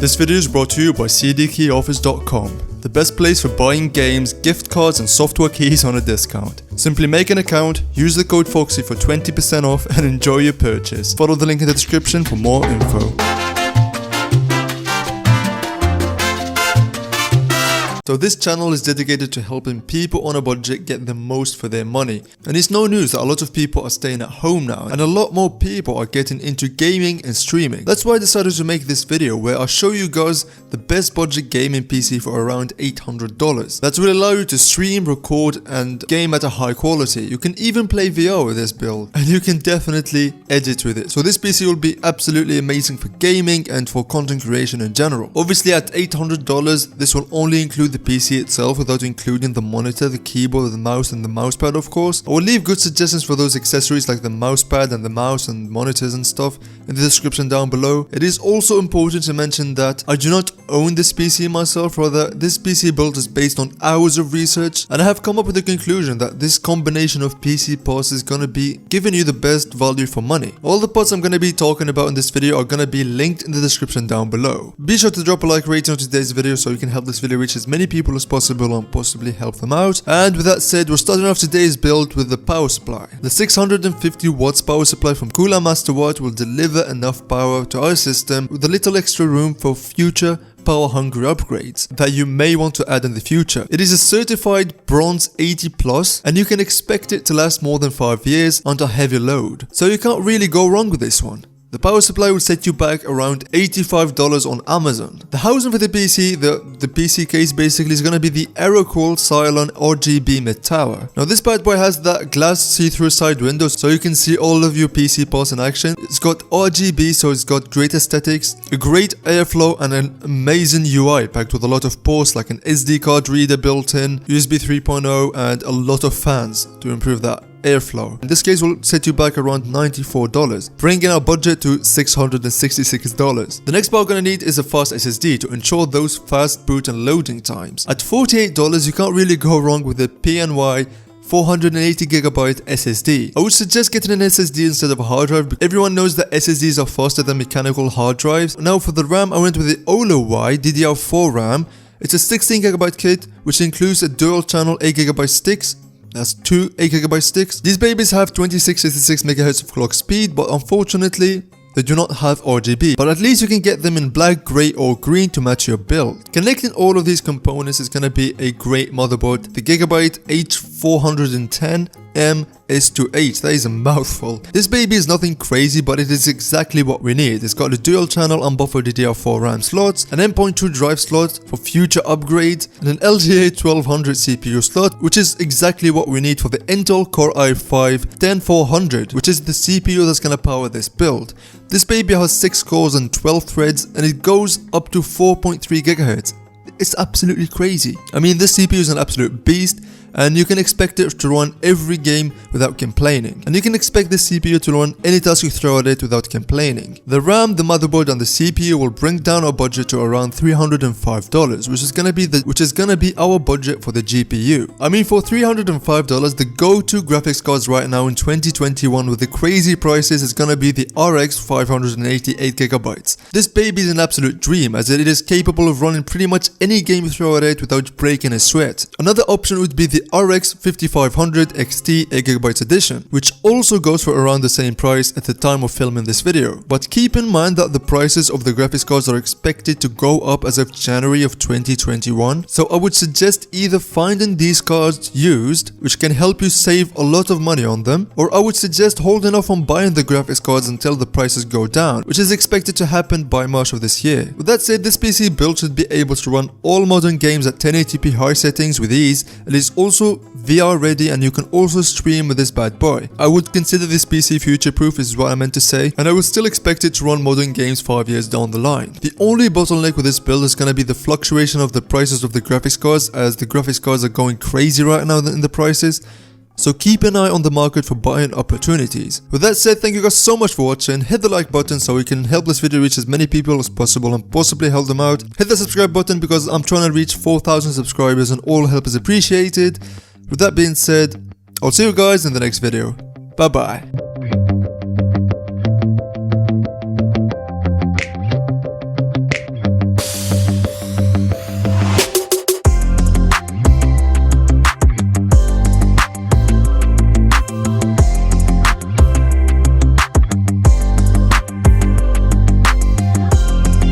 This video is brought to you by cdkeyoffice.com, the best place for buying games, gift cards and software keys on a discount. Simply make an account, use the code FOXY for 20% off and enjoy your purchase. Follow the link in the description for more info. So this channel is dedicated to helping people on a budget get the most for their money. And it's no news that a lot of people are staying at home now and a lot more people are getting into gaming and streaming. That's why I decided to make this video where I'll show you guys the best budget gaming PC for around $800. That will allow you to stream, record and game at a high quality. You can even play VR with this build and you can definitely edit with it. So this PC will be absolutely amazing for gaming and for content creation in general. Obviously at $800 this will only include the PC itself without including the monitor, the keyboard, the mouse and the mousepad of course. I will leave good suggestions for those accessories like the mousepad and the mouse and monitors and stuff in the description down below. It is also important to mention that I do not own this PC myself, rather this PC build is based on hours of research and I have come up with the conclusion that this combination of PC parts is gonna be giving you the best value for money. All the parts I'm gonna be talking about in this video are gonna be linked in the description down below. Be sure to drop a like rating on today's video so you can help this video reach as many people as possible and possibly help them out. And with that said, we're starting off today's build with the power supply. The 650 watts power supply from Cooler Master Watt will deliver enough power to our system with a little extra room for future power hungry upgrades that you may want to add in the future. It is a certified bronze 80 plus and you can expect it to last more than 5 years under heavy load. So you can't really go wrong with this one. The power supply will set you back around $85 on Amazon. The housing for the PC, the PC case basically is going to be the Aerocool Cylon RGB mid tower. Now this bad boy has that glass see-through side window so you can see all of your PC parts in action. It's got RGB so it's got great aesthetics, a great airflow and an amazing UI packed with a lot of ports like an SD card reader built in, USB 3.0 and a lot of fans to improve that airflow. In this case will set you back around $94, bringing our budget to $666. The next part we're gonna need is a fast SSD to ensure those fast boot and loading times. At $48 you can't really go wrong with the PNY 480GB SSD. I would suggest getting an SSD instead of a hard drive because everyone knows that SSDs are faster than mechanical hard drives. Now for the RAM I went with the OLO-Y DDR4 RAM. It's a 16GB kit which includes a dual channel 8GB sticks. That's 2 8GB sticks. These babies have 2666 MHz of clock speed, but unfortunately they do not have RGB, but at least you can get them in black, grey or green to match your build. Connecting all of these components is going to be a great motherboard, the Gigabyte H410M S28, that is a mouthful. This baby is nothing crazy but it is exactly what we need. It's got a dual channel unbuffered DDR4 RAM slots, an M.2 drive slot for future upgrades and an LGA 1200 CPU slot, which is exactly what we need for the Intel Core i5-10400, which is the CPU that's going to power this build. This baby has 6 cores and 12 threads and it goes up to 4.3 GHz. It's absolutely crazy. I mean, this CPU is an absolute beast and you can expect it to run every game without complaining. And you can expect the CPU to run any task you throw at it without complaining. The RAM, the motherboard and the CPU will bring down our budget to around $305, which is gonna be our budget for the GPU. I mean, for $305, the go-to graphics cards right now in 2021 with the crazy prices is gonna be the RX 588GB. This baby is an absolute dream as it is capable of running pretty much any game you throw at it without breaking a sweat. Another option would be the RX 5500 XT 8GB edition, which also goes for around the same price at the time of filming this video. But keep in mind that the prices of the graphics cards are expected to go up as of January of 2021, so I would suggest either finding these cards used, which can help you save a lot of money on them, or I would suggest holding off on buying the graphics cards until the prices go down, which is expected to happen by March of this year. With that said, this PC build should be able to run all modern games at 1080p high settings with ease and is also VR ready and you can also stream with this bad boy. I would consider this PC future proof is what I meant to say, and I would still expect it to run modern games 5 years down the line. The only bottleneck with this build is going to be the fluctuation of the prices of the graphics cards, as the graphics cards are going crazy right now in the prices. So keep an eye on the market for buying opportunities. With that said, thank you guys so much for watching. Hit the like button so we can help this video reach as many people as possible and possibly help them out. Hit the subscribe button because I'm trying to reach 4,000 subscribers and all help is appreciated. With that being said, I'll see you guys in the next video. Bye bye.